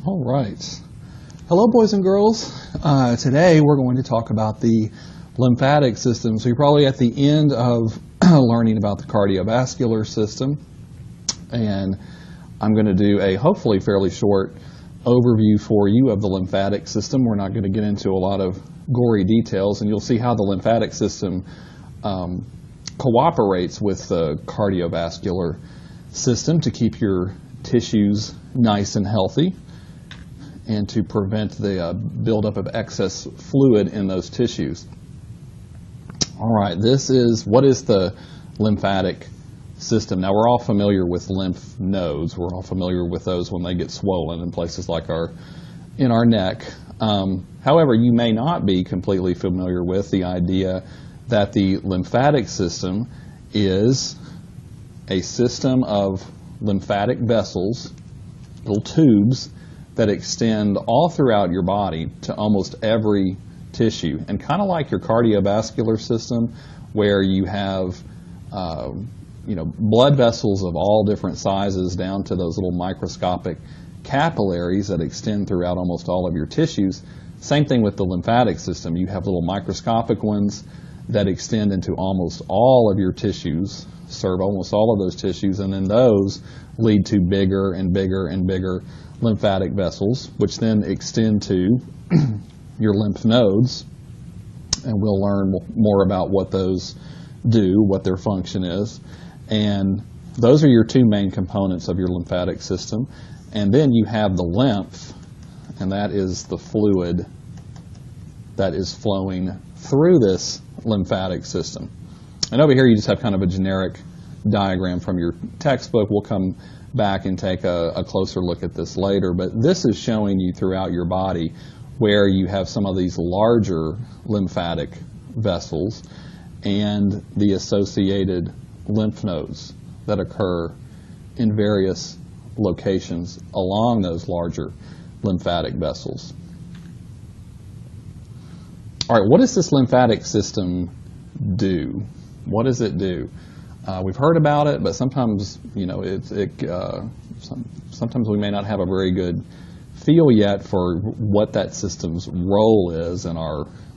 All right. Hello, boys and girls. Today we're going to talk about the lymphatic system. So you're probably at the end of learning about the cardiovascular system. And I'm going to do a hopefully fairly short overview for you of the lymphatic system. We're not going to get into a lot of gory details, and you'll see how the lymphatic system cooperates with the cardiovascular system to keep your tissues nice and healthy and to prevent the buildup of excess fluid in those tissues. All right, what is the lymphatic system? Now, we're all familiar with lymph nodes. We're all familiar with those when they get swollen in places like in our neck. However, you may not be completely familiar with the idea that the lymphatic system is a system of lymphatic vessels, little tubes, that extend all throughout your body to almost every tissue. And kind of like your cardiovascular system, where you have blood vessels of all different sizes down to those little microscopic capillaries that extend throughout almost all of your tissues. Same thing with the lymphatic system. You have little microscopic ones that extend into almost all of your tissues, serve almost all of those tissues, and then those lead to bigger and bigger and bigger lymphatic vessels, which then extend to your lymph nodes, and we'll learn more about what those do, what their function is. And those are your two main components of your lymphatic system. And then you have the lymph, and that is the fluid that is flowing through this lymphatic system. And over here you just have kind of a generic diagram from your textbook. We'll come back and take a closer look at this later, but this is showing you throughout your body where you have some of these larger lymphatic vessels and the associated lymph nodes that occur in various locations along those larger lymphatic vessels. All right, what does this lymphatic system do? What does it do? We've heard about it, but sometimes, sometimes we may not have a very good feel yet for what that system's role is in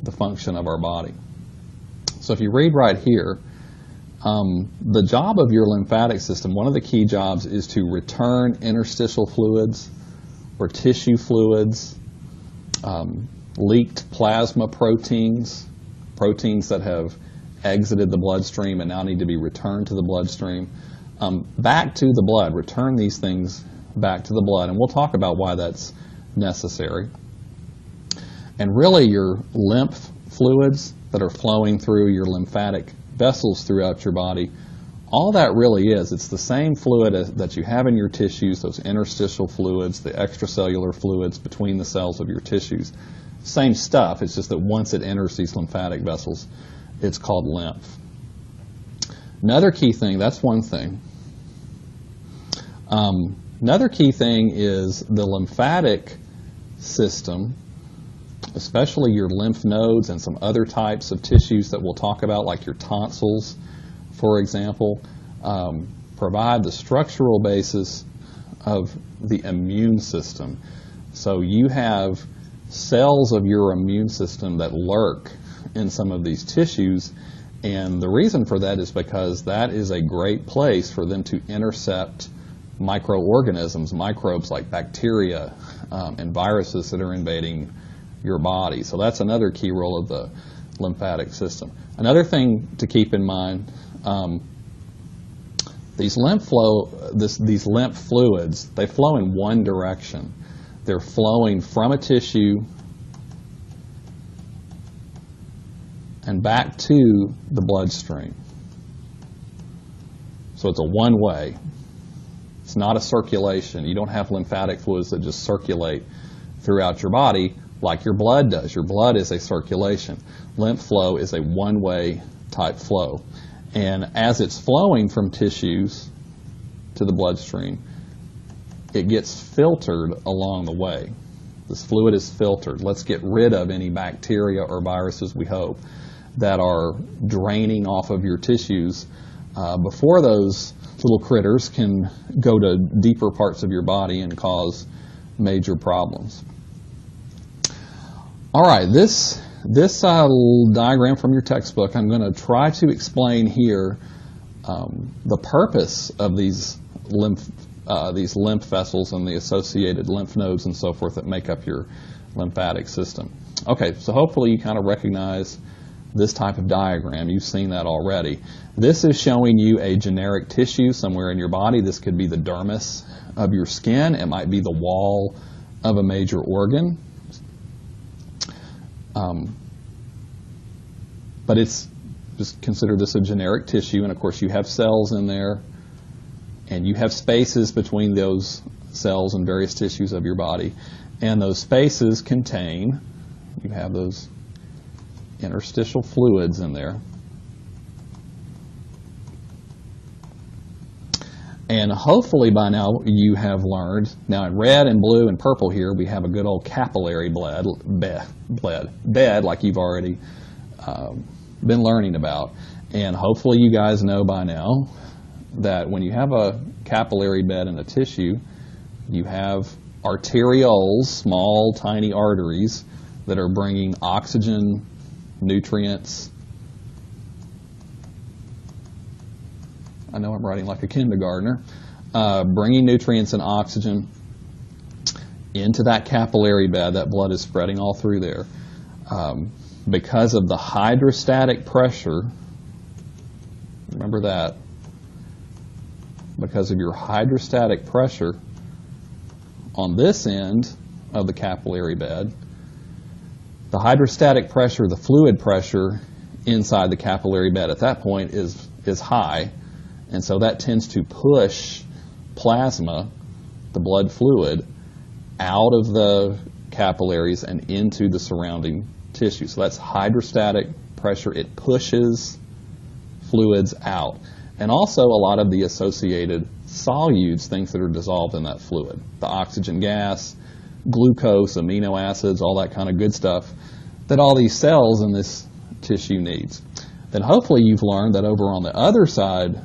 the function of our body. So if you read right here, the job of your lymphatic system, one of the key jobs is to return interstitial fluids or tissue fluids, leaked plasma proteins that have exited the bloodstream and now need to be returned to the bloodstream, back to the blood. Return these things back to the blood, and we'll talk about why that's necessary. And really, your lymph fluids that are flowing through your lymphatic vessels throughout your body, all that really is, it's the same fluid that you have in your tissues, those interstitial fluids, the extracellular fluids between the cells of your tissues. Same stuff, it's just that once it enters these lymphatic vessels, it's called lymph. Another key thing, that's one thing. Another key thing is the lymphatic system, especially your lymph nodes and some other types of tissues that we'll talk about, like your tonsils, for example, provide the structural basis of the immune system. So you have cells of your immune system that lurk in some of these tissues, and the reason for that is because that is a great place for them to intercept microorganisms, microbes like bacteria and viruses that are invading your body. So that's another key role of the lymphatic system. Another thing to keep in mind, these lymph fluids, they flow in one direction. They're flowing from a tissue and back to the bloodstream. So it's a one-way. It's not a circulation. You don't have lymphatic fluids that just circulate throughout your body like your blood does. Your blood is a circulation. Lymph flow is a one-way type flow. And as it's flowing from tissues to the bloodstream, it gets filtered along the way. This fluid is filtered. Let's get rid of any bacteria or viruses, we hope, that are draining off of your tissues before those little critters can go to deeper parts of your body and cause major problems. All right, this diagram from your textbook, I'm going to try to explain here the purpose of these lymph vessels and the associated lymph nodes and so forth that make up your lymphatic system. Okay, so hopefully you kind of recognize this type of diagram. You've seen that already. This is showing you a generic tissue somewhere in your body. This could be the dermis of your skin. It might be the wall of a major organ. But just consider this a generic tissue, and of course you have cells in there, and you have spaces between those cells and various tissues of your body, and those spaces contain, you have those interstitial fluids in there. And hopefully by now you have learned, now in red and blue and purple here, we have a good old capillary bed like you've already been learning about. And hopefully you guys know by now that when you have a capillary bed in a tissue, you have arterioles, small tiny arteries that are bringing oxygen, nutrients. I know I'm writing like a kindergartner. Bringing nutrients and oxygen into that capillary bed. That blood is spreading all through there. Because of the hydrostatic pressure, remember that, because of your hydrostatic pressure on this end of the capillary bed, the hydrostatic pressure, the fluid pressure inside the capillary bed at that point is high, and so that tends to push plasma, the blood fluid, out of the capillaries and into the surrounding tissue. So that's hydrostatic pressure. It pushes fluids out. And also a lot of the associated solutes, things that are dissolved in that fluid. The oxygen gas, glucose, amino acids, all that kind of good stuff that all these cells in this tissue needs. Then hopefully you've learned that over on the other side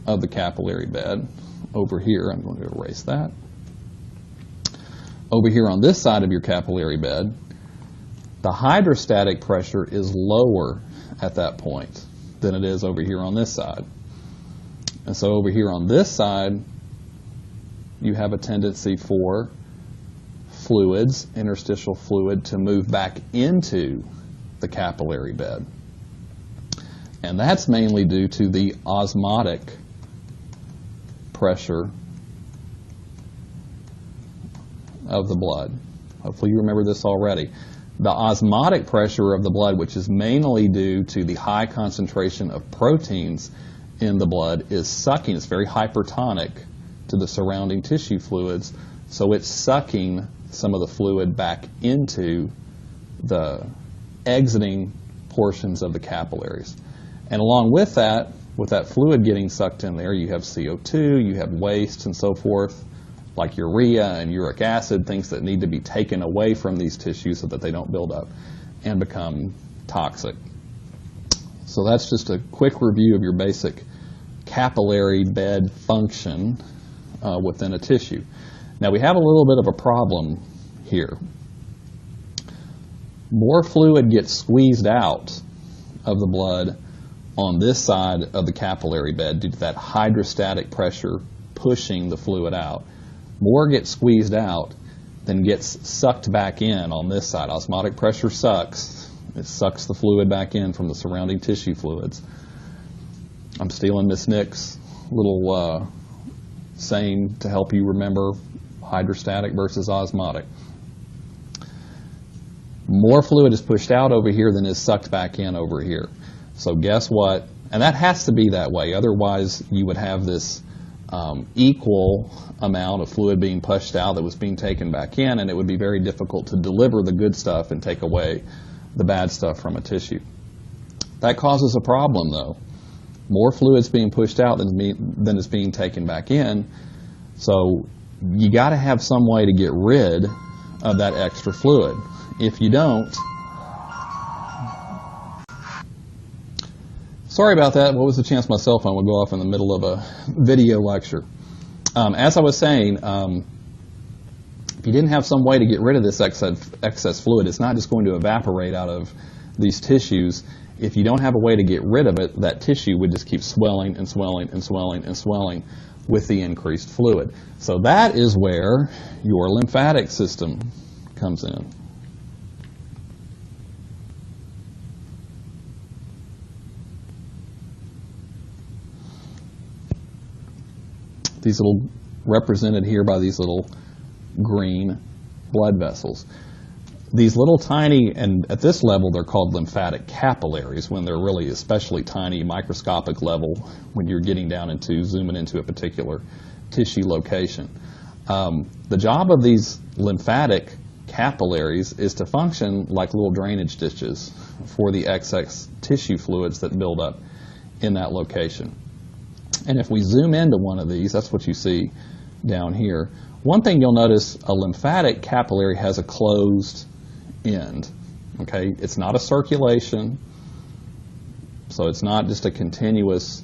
of the capillary bed, over here, I'm going to erase that. Over here on this side of your capillary bed, the hydrostatic pressure is lower at that point than it is over here on this side. And so over here on this side, you have a tendency for fluids, interstitial fluid, to move back into the capillary bed. And that's mainly due to the osmotic pressure of the blood. Hopefully you remember this already. The osmotic pressure of the blood, which is mainly due to the high concentration of proteins in the blood, is sucking. It's very hypertonic to the surrounding tissue fluids, so it's sucking some of the fluid back into the exiting portions of the capillaries. And along with that fluid getting sucked in there, you have CO2, you have waste and so forth, like urea and uric acid, things that need to be taken away from these tissues so that they don't build up and become toxic. So that's just a quick review of your basic capillary bed function within a tissue. Now we have a little bit of a problem here. More fluid gets squeezed out of the blood on this side of the capillary bed due to that hydrostatic pressure pushing the fluid out. More gets squeezed out than gets sucked back in on this side. Osmotic pressure sucks. It sucks the fluid back in from the surrounding tissue fluids. I'm stealing Miss Nick's little saying to help you remember hydrostatic versus osmotic. More fluid is pushed out over here than is sucked back in over here. So guess what? And that has to be that way. Otherwise, you would have this equal amount of fluid being pushed out that was being taken back in, and it would be very difficult to deliver the good stuff and take away the bad stuff from a tissue. That causes a problem, though. More fluid's being pushed out than is being taken back in, so you got to have some way to get rid of that extra fluid. If you don't, sorry about that. What was the chance my cell phone would go off in the middle of a video lecture? As I was saying, If you didn't have some way to get rid of this excess fluid, it's not just going to evaporate out of these tissues. If you don't have a way to get rid of it, that tissue would just keep swelling and swelling and swelling and swelling with the increased fluid. So that is where your lymphatic system comes in. These little, represented here by these little green blood vessels. These little tiny, and at this level they're called lymphatic capillaries when they're really especially tiny, microscopic level when you're getting down into, zooming into a particular tissue location. The job of these lymphatic capillaries is to function like little drainage ditches for the excess tissue fluids that build up in that location. And if we zoom into one of these, that's what you see down here. One thing you'll notice, a lymphatic capillary has a closed end. Okay, it's not a circulation, so it's not just a continuous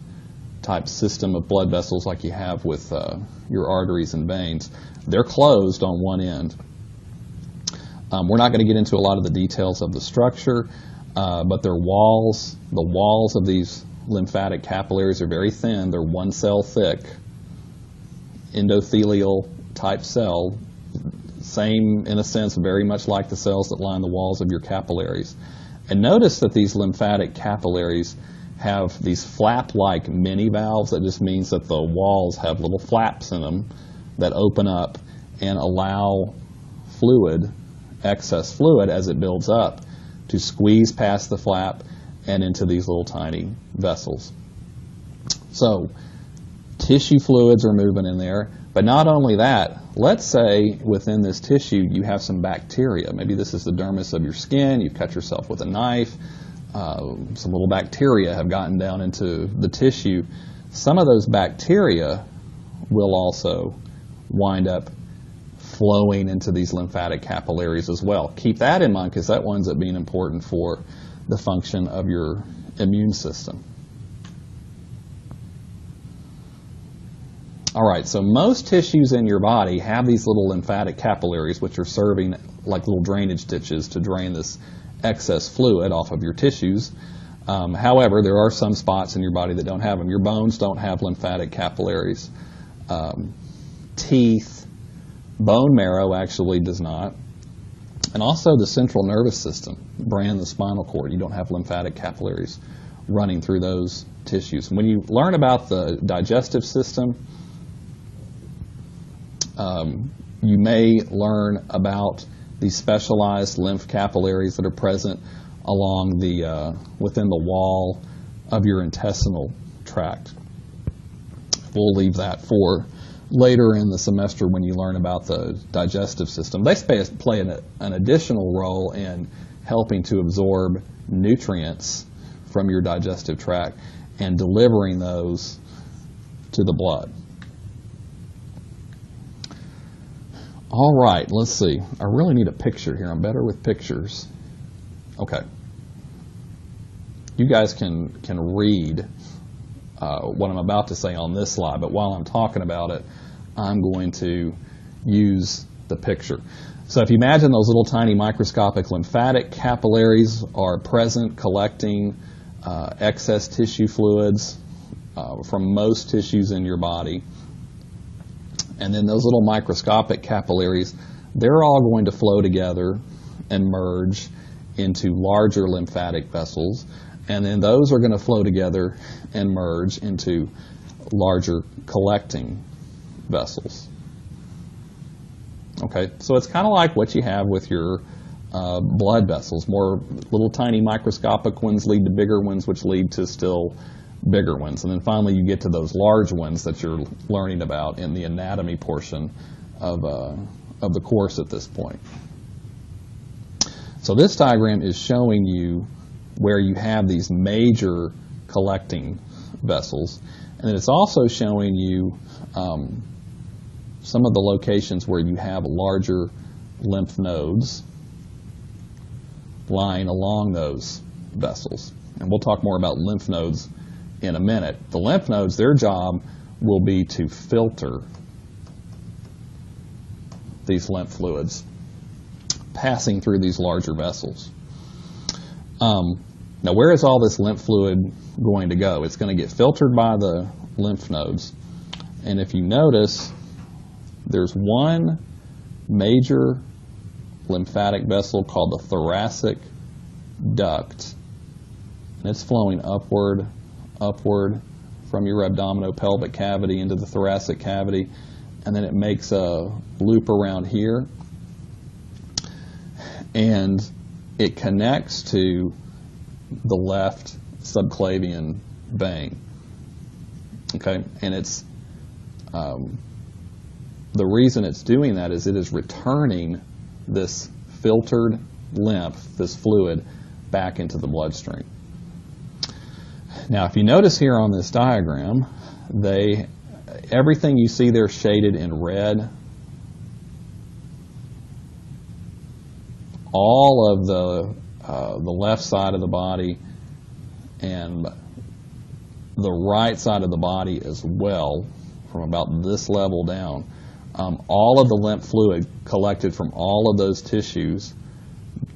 type system of blood vessels like you have with your arteries and veins. They're closed on one end. We're not going to get into a lot of the details of the structure, but their walls, the walls of these lymphatic capillaries are very thin. They're one cell thick, endothelial type cell, same in a sense very much like the cells that line the walls of your capillaries. And notice that these lymphatic capillaries have these flap-like mini valves. That just means that the walls have little flaps in them that open up and allow fluid, excess fluid as it builds up, to squeeze past the flap and into these little tiny vessels. So tissue fluids are moving in there, but not only that, let's say within this tissue you have some bacteria. Maybe this is the dermis of your skin, you've cut yourself with a knife, some little bacteria have gotten down into the tissue. Some of those bacteria will also wind up flowing into these lymphatic capillaries as well. Keep that in mind because that winds up being important for the function of your immune system. All right, so most tissues in your body have these little lymphatic capillaries which are serving like little drainage ditches to drain this excess fluid off of your tissues. However, there are some spots in your body that don't have them. Your bones don't have lymphatic capillaries. Teeth, bone marrow actually does not. And also the central nervous system, brain and the spinal cord, you don't have lymphatic capillaries running through those tissues. When you learn about the digestive system, you may learn about these specialized lymph capillaries that are present along the within the wall of your intestinal tract. We'll leave that for later in the semester when you learn about the digestive system. They play an additional role in helping to absorb nutrients from your digestive tract and delivering those to the blood. All right, let's see. I really need a picture here. I'm better with pictures. Okay. You guys can read what I'm about to say on this slide, but while I'm talking about it, I'm going to use the picture. So if you imagine those little tiny microscopic lymphatic capillaries are present collecting excess tissue fluids from most tissues in your body, and then those little microscopic capillaries, they're all going to flow together and merge into larger lymphatic vessels, and then those are going to flow together and merge into larger collecting vessels. Okay, so it's kind of like what you have with your blood vessels. More little tiny microscopic ones lead to bigger ones, which lead to still bigger ones. And then finally you get to those large ones that you're learning about in the anatomy portion of the course at this point. So this diagram is showing you where you have these major collecting vessels, and then it's also showing you some of the locations where you have larger lymph nodes lying along those vessels. And we'll talk more about lymph nodes in a minute. The lymph nodes, their job will be to filter these lymph fluids passing through these larger vessels. Now, where is all this lymph fluid going to go? It's going to get filtered by the lymph nodes. And if you notice, there's one major lymphatic vessel called the thoracic duct. And it's flowing upward from your abdominopelvic cavity into the thoracic cavity. And then it makes a loop around here. And it connects to the left subclavian vein. Okay, and it's the reason it's doing that is it is returning this filtered lymph, this fluid, back into the bloodstream. Now, if you notice here on this diagram, everything you see there shaded in red, all of the left side of the body and the right side of the body as well, from about this level down, all of the lymph fluid collected from all of those tissues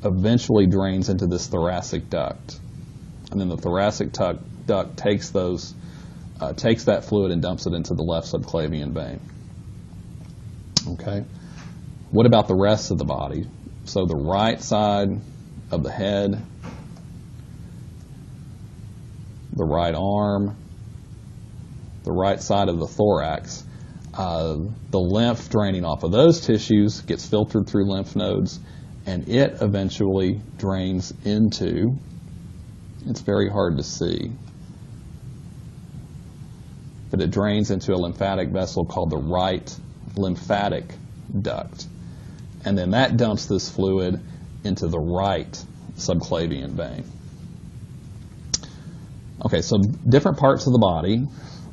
eventually drains into this thoracic duct. And then the thoracic duct takes that fluid and dumps it into the left subclavian vein. Okay? What about the rest of the body? So the right side of the head, the right arm, the right side of the thorax, the lymph draining off of those tissues gets filtered through lymph nodes, and it eventually drains into, it's very hard to see, but it drains into a lymphatic vessel called the right lymphatic duct. And then that dumps this fluid into the right subclavian vein. Okay, so different parts of the body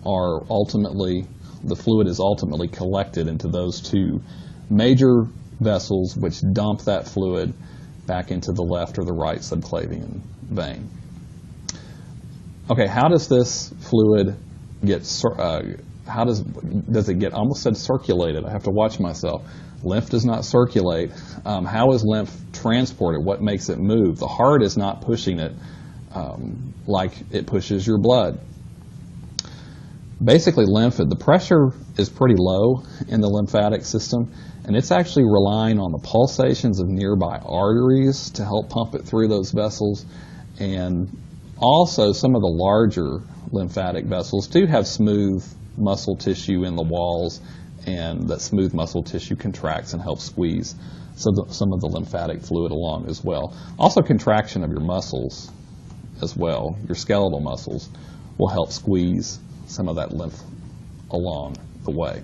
are ultimately, the fluid is ultimately collected into those two major vessels which dump that fluid back into the left or the right subclavian vein. Okay, how does this fluid get, does it get, I almost said circulated, I have to watch myself. Lymph does not circulate. How is lymph transported? What makes it move? The heart is not pushing it like it pushes your blood. Basically, the pressure is pretty low in the lymphatic system, and it's actually relying on the pulsations of nearby arteries to help pump it through those vessels. And also, some of the larger lymphatic vessels do have smooth muscle tissue in the walls, and that smooth muscle tissue contracts and helps squeeze some of the lymphatic fluid along as well. Also, contraction of your muscles as well, your skeletal muscles, will help squeeze some of that lymph along the way.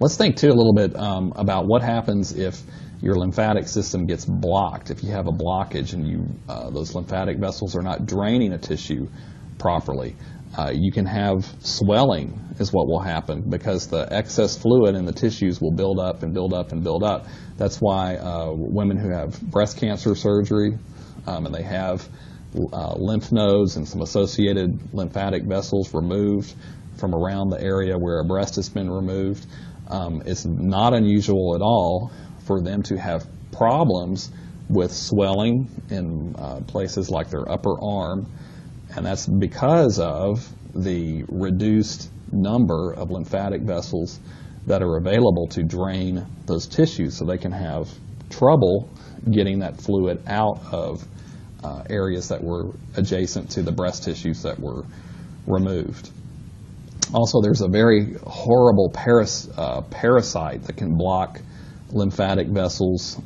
Let's think too a little bit about what happens if your lymphatic system gets blocked. If you have a blockage and those lymphatic vessels are not draining a tissue properly, you can have swelling is what will happen, because the excess fluid in the tissues will build up and build up and build up. That's why women who have breast cancer surgery and they have lymph nodes and some associated lymphatic vessels removed from around the area where a breast has been removed, it's not unusual at all for them to have problems with swelling in places like their upper arm, and that's because of the reduced number of lymphatic vessels that are available to drain those tissues, so they can have trouble getting that fluid out of areas that were adjacent to the breast tissues that were removed. Also, there's a very horrible parasite that can block lymphatic vessels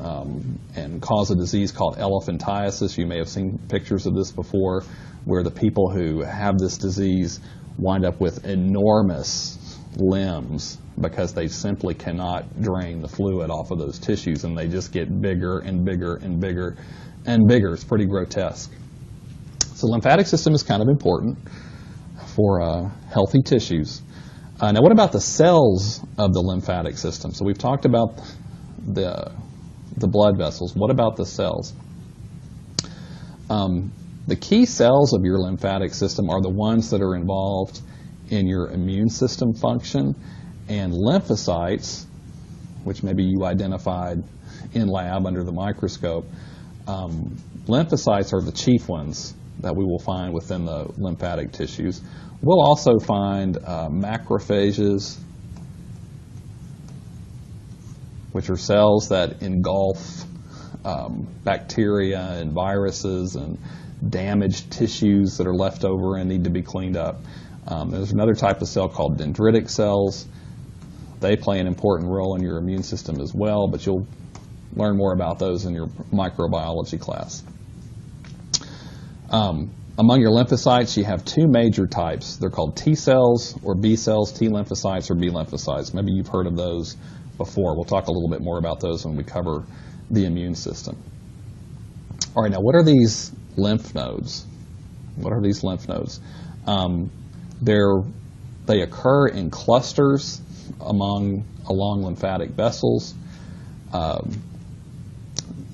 and cause a disease called elephantiasis. You may have seen pictures of this before, where the people who have this disease wind up with enormous limbs because they simply cannot drain the fluid off of those tissues, and they just get bigger and bigger and bigger and bigger. It's pretty grotesque. So the lymphatic system is kind of important for healthy tissues. Now, what about the cells of the lymphatic system? So we've talked about the blood vessels. What about the cells? The key cells of your lymphatic system are the ones that are involved in your immune system function, and lymphocytes which maybe you identified in lab under the microscope. Lymphocytes are the chief ones that we will find within the lymphatic tissues. We'll also find macrophages, which are cells that engulf bacteria and viruses and damaged tissues that are left over and need to be cleaned up. There's another type of cell called dendritic cells. They play an important role in your immune system as well, but you'll learn more about those in your microbiology class. Among your lymphocytes, you have two major types. They're called T cells or B cells, T lymphocytes or B lymphocytes. Maybe you've heard of those before. We'll talk a little bit more about those when we cover the immune system. All right, now what are these lymph nodes? What are these lymph nodes? They occur in clusters along lymphatic vessels.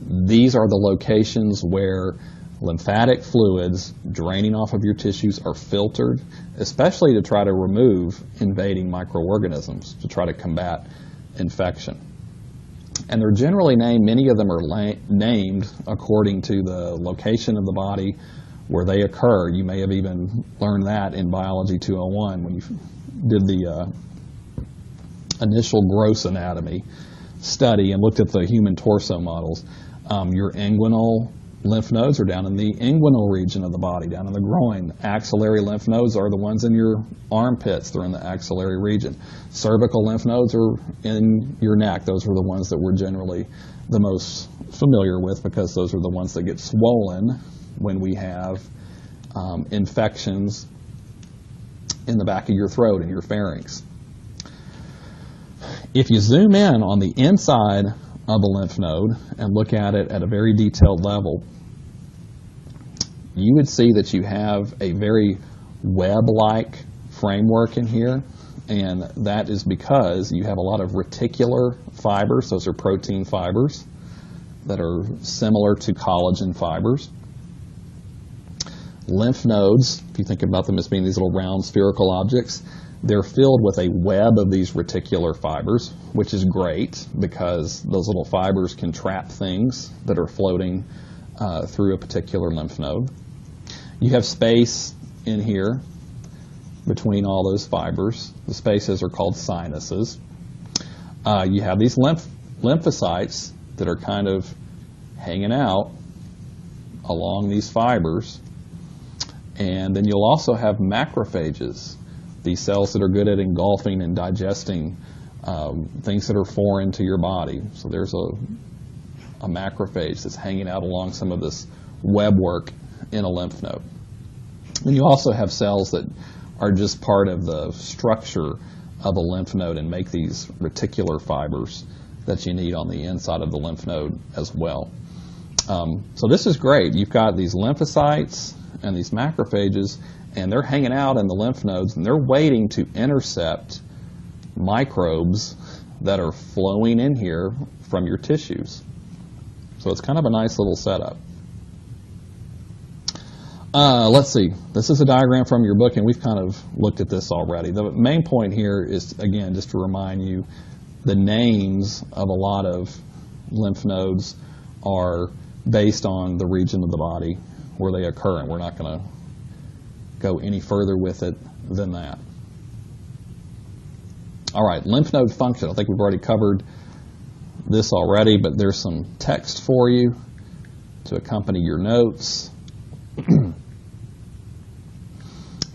These are the locations where lymphatic fluids draining off of your tissues are filtered, especially to try to remove invading microorganisms, to try to combat infection. And they're generally named, many of them are named according to the location of the body where they occur. You may have even learned that in Biology 201 when you did the initial gross anatomy study and looked at the human torso models. Your inguinal lymph nodes are down in the inguinal region of the body, down in the groin. Axillary lymph nodes are the ones in your armpits. They're in the axillary region. Cervical lymph nodes are in your neck. Those are the ones that we're generally the most familiar with because those are the ones that get swollen when we have infections in the back of your throat and your pharynx. If you zoom in on the inside of a lymph node and look at it at a very detailed level, you would see that you have a very web-like framework in here, and that is because you have a lot of reticular fibers. Those are protein fibers that are similar to collagen fibers. Lymph nodes, if you think about them as being these little round spherical objects, they're filled with a web of these reticular fibers, which is great because those little fibers can trap things that are floating through a particular lymph node. You have space in here between all those fibers. The spaces are called sinuses. You have these lymphocytes that are kind of hanging out along these fibers. And then you'll also have macrophages, these cells that are good at engulfing and digesting things that are foreign to your body. So there's a macrophage that's hanging out along some of this web work in a lymph node. And you also have cells that are just part of the structure of a lymph node and make these reticular fibers that you need on the inside of the lymph node as well. So this is great. You've got these lymphocytes and these macrophages, and they're hanging out in the lymph nodes, and they're waiting to intercept microbes that are flowing in here from your tissues. So it's kind of a nice little setup. Let's see. This is a diagram from your book, and we've kind of looked at this already. The main point here is, again, just to remind you, the names of a lot of lymph nodes are based on the region of the body where they occur, and we're not going to go any further with it than that. All right, lymph node function. I think we've already covered this already, but there's some text for you to accompany your notes.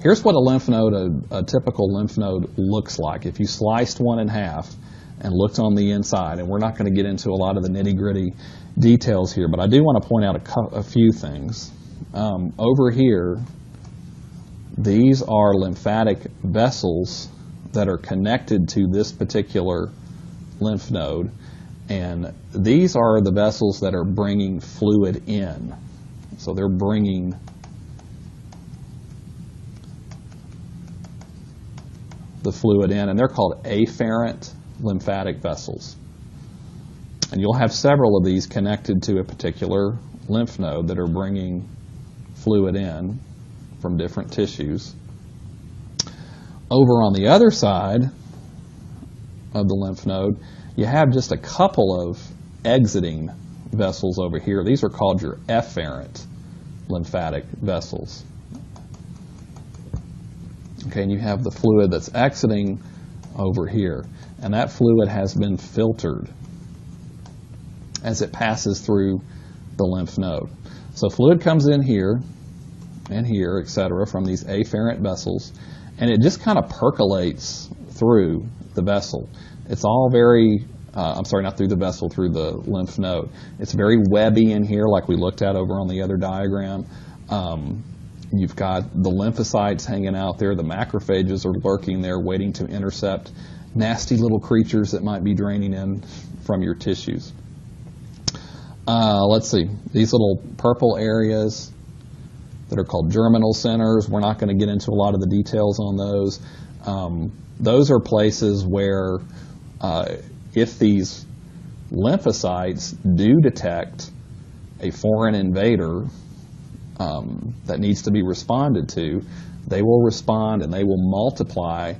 Here's what a lymph node, a typical lymph node looks like. If you sliced one in half and looked on the inside, and we're not going to get into a lot of the nitty-gritty details here, but I do want to point out a few things. Over here, these are lymphatic vessels that are connected to this particular lymph node, and these are the vessels that are bringing fluid in. So they're bringing the fluid in, and they're called afferent lymphatic vessels. And you'll have several of these connected to a particular lymph node that are bringing fluid in from different tissues. Over on the other side of the lymph node, you have just a couple of exiting vessels over here. These are called your efferent lymphatic vessels. Okay, and you have the fluid that's exiting over here, and that fluid has been filtered as it passes through the lymph node. So fluid comes in here and here, etc., from these afferent vessels, and it just kind of percolates through the vessel. It's all very, I'm sorry, not through the vessel, through the lymph node. It's very webby in here, like we looked at over on the other diagram. You've got the lymphocytes hanging out there. The macrophages are lurking there, waiting to intercept nasty little creatures that might be draining in from your tissues. Let's see, these little purple areas that are called germinal centers, we're not going to get into a lot of the details on those. Those are places where if these lymphocytes do detect a foreign invader that needs to be responded to, they will respond and they will multiply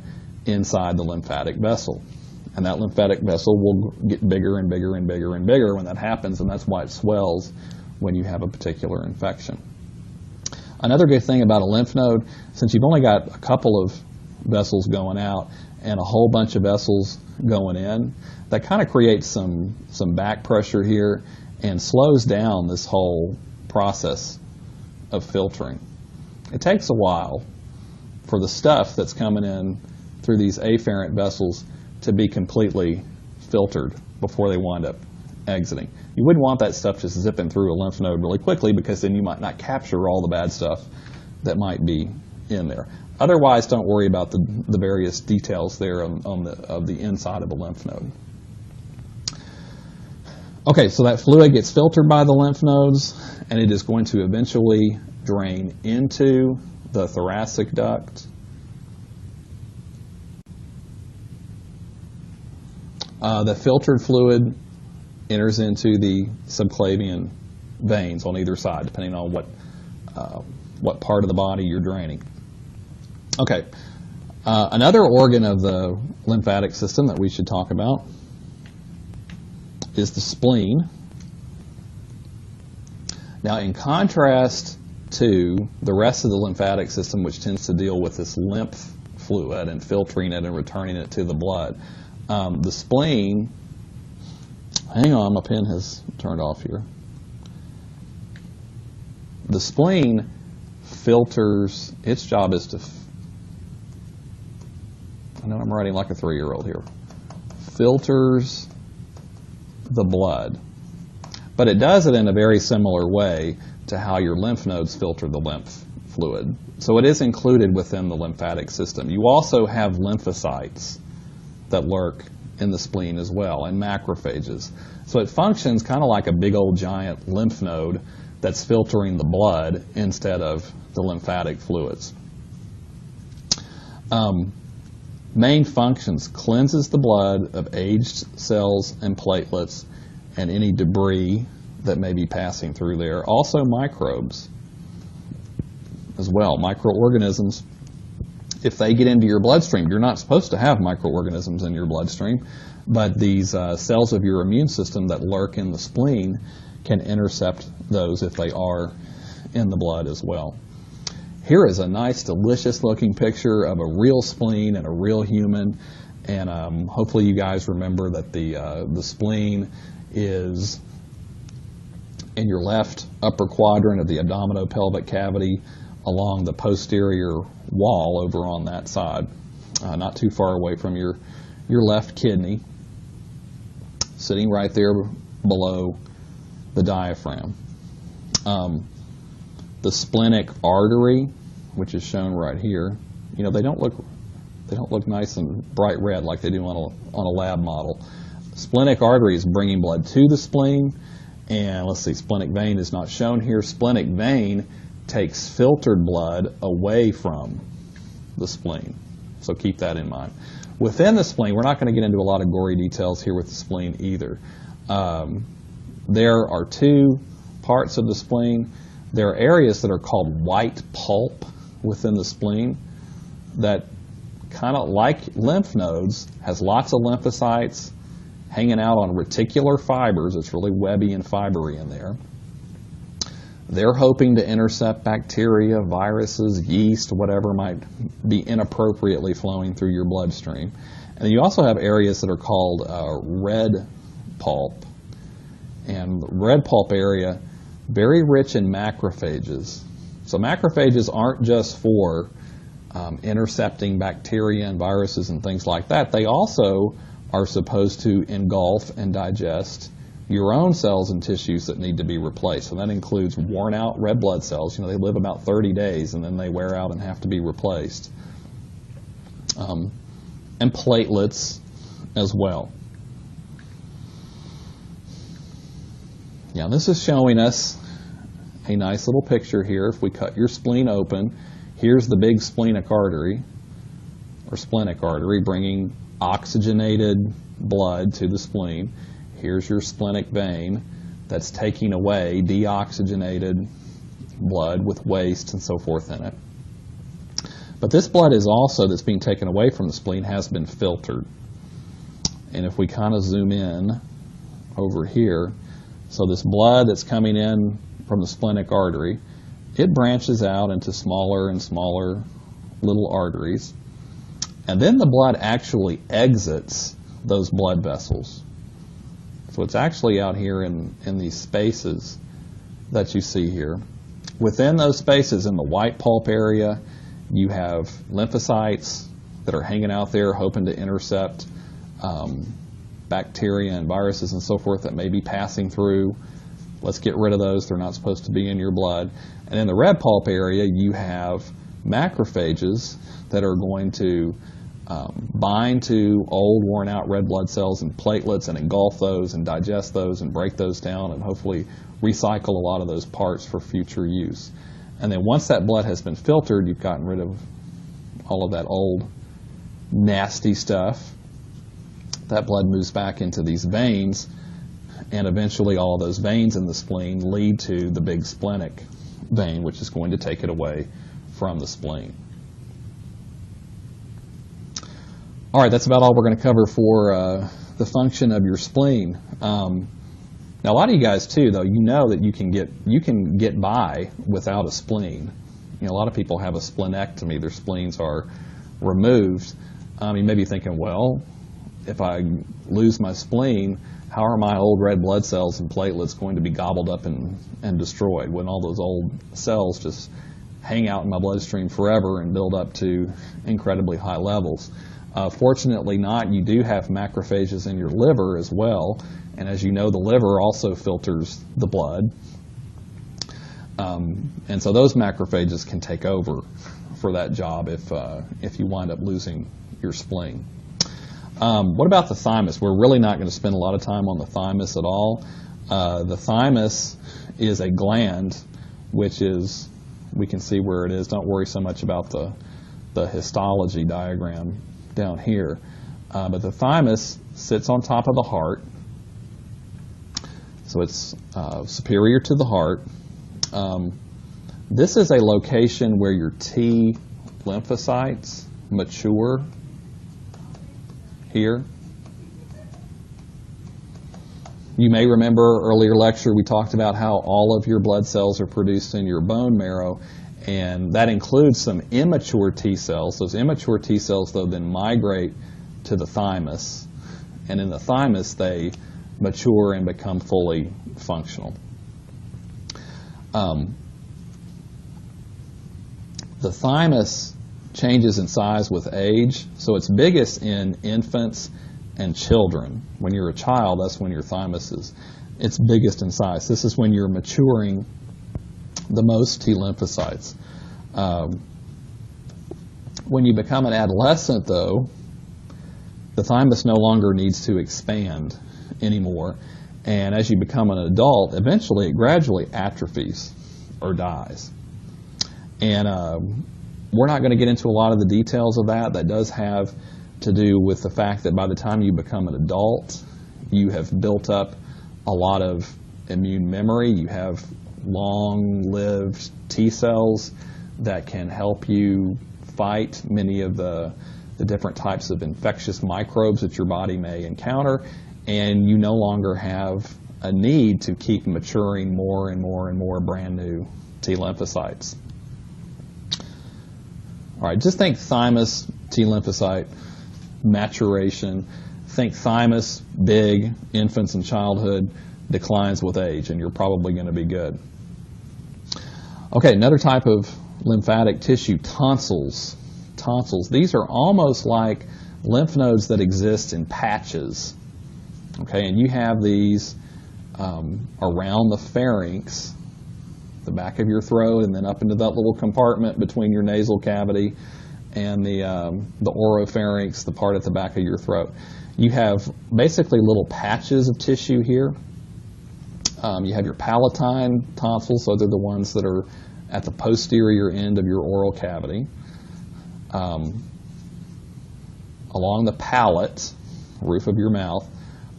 inside the lymphatic vessel. And that lymphatic vessel will get bigger and bigger and bigger and bigger when that happens, and that's why it swells when you have a particular infection. Another good thing about a lymph node, since you've only got a couple of vessels going out and a whole bunch of vessels going in, that kind of creates some back pressure here and slows down this whole process of filtering. It takes a while for the stuff that's coming in through these afferent vessels to be completely filtered before they wind up exiting. You wouldn't want that stuff just zipping through a lymph node really quickly, because then you might not capture all the bad stuff that might be in there. Otherwise, don't worry about the various details there of the inside of a lymph node. Okay, so that fluid gets filtered by the lymph nodes, and it is going to eventually drain into the thoracic duct. The filtered fluid enters into the subclavian veins on either side, depending on what part of the body you're draining. Okay, another organ of the lymphatic system that we should talk about is the spleen. Now, in contrast to the rest of the lymphatic system, which tends to deal with this lymph fluid and filtering it and returning it to the blood, the spleen, hang on, my pen has turned off here. The spleen filters, its job is to, I know I'm writing like a 3-year-old here, filters the blood. But it does it in a very similar way to how your lymph nodes filter the lymph fluid. So it is included within the lymphatic system. You also have lymphocytes that lurk in the spleen as well, and macrophages. So it functions kind of like a big old giant lymph node that's filtering the blood instead of the lymphatic fluids. Main functions: cleanses the blood of aged cells and platelets and any debris that may be passing through there. Also microbes as well, microorganisms. If they get into your bloodstream, you're not supposed to have microorganisms in your bloodstream, but these cells of your immune system that lurk in the spleen can intercept those if they are in the blood as well. Here is a nice, delicious looking picture of a real spleen and a real human, and hopefully you guys remember that the spleen is in your left upper quadrant of the abdominopelvic cavity along the posterior wall over on that side, not too far away from your left kidney, sitting right there below the diaphragm. The splenic artery, which is shown right here, you know, they don't look nice and bright red like they do on a lab model. Splenic artery is bringing blood to the spleen, and let's see, splenic vein is not shown here. Splenic vein takes filtered blood away from the spleen, so keep that in mind. Within the spleen, we're not going to get into a lot of gory details here with the spleen either. There are two parts of the spleen. There are areas that are called white pulp within the spleen that, kind of like lymph nodes, has lots of lymphocytes hanging out on reticular fibers. It's really webby and fibery in there. They're hoping to intercept bacteria, viruses, yeast, whatever might be inappropriately flowing through your bloodstream. And you also have areas that are called red pulp. And the red pulp area, very rich in macrophages. So macrophages aren't just for intercepting bacteria and viruses and things like that. They also are supposed to engulf and digest your own cells and tissues that need to be replaced. And that includes worn out red blood cells. You know, they live about 30 days and then they wear out and have to be replaced. And platelets as well. Now this is showing us a nice little picture here. If we cut your spleen open, here's the big splenic artery, or splenic artery, bringing oxygenated blood to the spleen. Here's your splenic vein that's taking away deoxygenated blood with waste and so forth in it. But this blood is also, that's being taken away from the spleen, has been filtered. And if we kind of zoom in over here, so this blood that's coming in from the splenic artery, it branches out into smaller and smaller little arteries. And then the blood actually exits those blood vessels. So it's actually out here in these spaces that you see here. Within those spaces, in the white pulp area, you have lymphocytes that are hanging out there hoping to intercept bacteria and viruses and so forth that may be passing through. Let's get rid of those. They're not supposed to be in your blood. And in the red pulp area, you have macrophages that are going to bind to old, worn-out red blood cells and platelets and engulf those and digest those and break those down and hopefully recycle a lot of those parts for future use. And then once that blood has been filtered, you've gotten rid of all of that old, nasty stuff. That blood moves back into these veins, and eventually all of those veins in the spleen lead to the big splenic vein, which is going to take it away from the spleen. All right, that's about all we're going to cover for the function of your spleen. Now, a lot of you guys too, though, you know that you can get by without a spleen. You know, a lot of people have a splenectomy; their spleens are removed. You may be thinking, well, if I lose my spleen, how are my old red blood cells and platelets going to be gobbled up and destroyed when all those old cells just hang out in my bloodstream forever and build up to incredibly high levels? Fortunately not. You do have macrophages in your liver as well, and as you know, the liver also filters the blood. And so those macrophages can take over for that job if you wind up losing your spleen. What about the thymus? We're really not going to spend a lot of time on the thymus at all. The thymus is a gland, which is, we can see where it is. Don't worry so much about the histology diagram down here. But the thymus sits on top of the heart. So it's superior to the heart. This is a location where your T lymphocytes mature here. You may remember earlier lecture we talked about how all of your blood cells are produced in your bone marrow, and that includes some immature T cells. Those immature T cells, though, then migrate to the thymus, and in the thymus they mature and become fully functional. The thymus changes in size with age, so it's biggest in infants and children. When you're a child, that's when your thymus is its biggest in size. This is when you're maturing the most T lymphocytes. When you become an adolescent, though, the thymus no longer needs to expand anymore, and as you become an adult, eventually it gradually atrophies or dies. And we're not going to get into a lot of the details of that. That does have to do with the fact that by the time you become an adult, you have built up a lot of immune memory. You have long-lived T cells that can help you fight many of the different types of infectious microbes that your body may encounter. and you no longer have a need to keep maturing more and more and more brand new T lymphocytes. All right, just think thymus T lymphocyte maturation. Think thymus, big, infants and childhood, declines with age, and you're probably going to be good. Okay, another type of lymphatic tissue, tonsils. Tonsils. These are almost like lymph nodes that exist in patches. Okay, and you have these around the pharynx, the back of your throat, and then up into that little compartment between your nasal cavity and the oropharynx, the part at the back of your throat. You have basically little patches of tissue here. You have your palatine tonsils, so they're the ones that are at the posterior end of your oral cavity. Along the palate, roof of your mouth,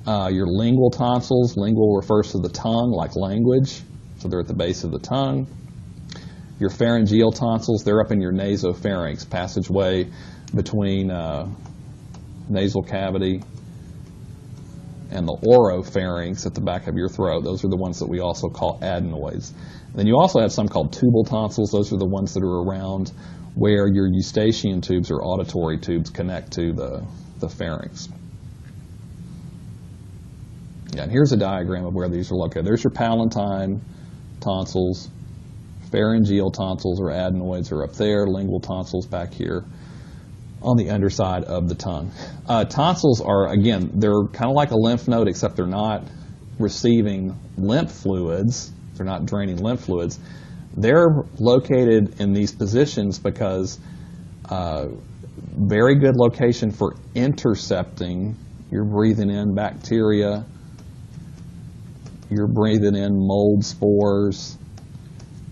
your lingual tonsils. Lingual refers to the tongue, like language, so they're at the base of the tongue. Your pharyngeal tonsils, they're up in your nasopharynx, passageway between nasal cavity and the oropharynx at the back of your throat. Those are the ones that we also call adenoids. And then you also have some called tubal tonsils. Those are the ones that are around where your eustachian tubes or auditory tubes connect to the pharynx. Yeah, and here's a diagram of where these are located. There's your palatine tonsils. Pharyngeal tonsils or adenoids are up there. Lingual tonsils back here on the underside of the tongue. Tonsils are, again, they're kind of like a lymph node, except they're not receiving lymph fluids. They're not draining lymph fluids. They're located in these positions because very good location for intercepting. You're breathing in bacteria. You're breathing in mold spores.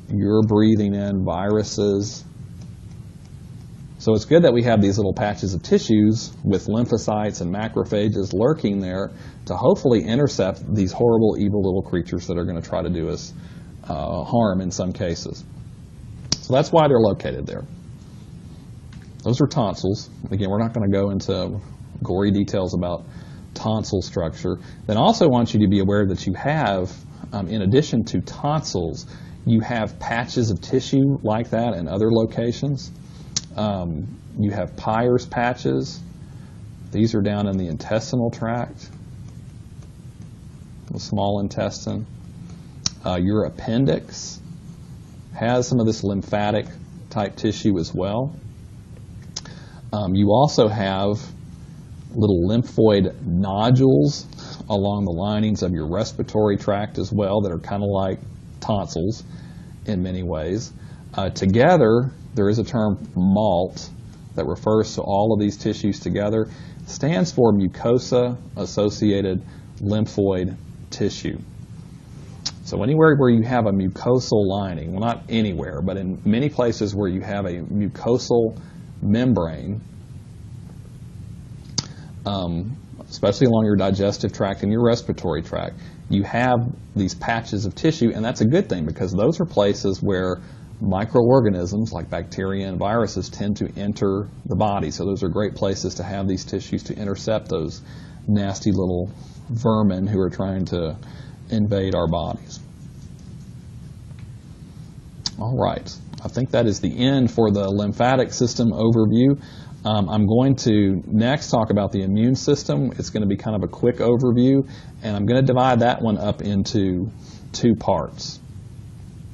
You're breathing in viruses. So it's good that we have these little patches of tissues with lymphocytes and macrophages lurking there to hopefully intercept these horrible, evil little creatures that are going to try to do us harm in some cases. So that's why they're located there. Those are tonsils. Again, we're not going to go into gory details about tonsil structure. Then I also want you to be aware that you have, in addition to tonsils, you have patches of tissue like that in other locations. You have Peyer's patches. These are down in the intestinal tract, the small intestine. Your appendix has some of this lymphatic type tissue as well. You also have little lymphoid nodules along the linings of your respiratory tract as well that are kind of like tonsils in many ways. Together, there is a term MALT that refers to all of these tissues together. It stands for mucosa-associated lymphoid tissue. So anywhere where you have a mucosal lining, well, not anywhere, but in many places where you have a mucosal membrane, especially along your digestive tract and your respiratory tract, you have these patches of tissue, and that's a good thing because those are places where microorganisms like bacteria and viruses tend to enter the body. So those are great places to have these tissues to intercept those nasty little vermin who are trying to invade our bodies. All right, I think that is the end for the lymphatic system overview. I'm going to next talk about the immune system. It's going to be kind of a quick overview, and I'm going to divide that one up into two parts.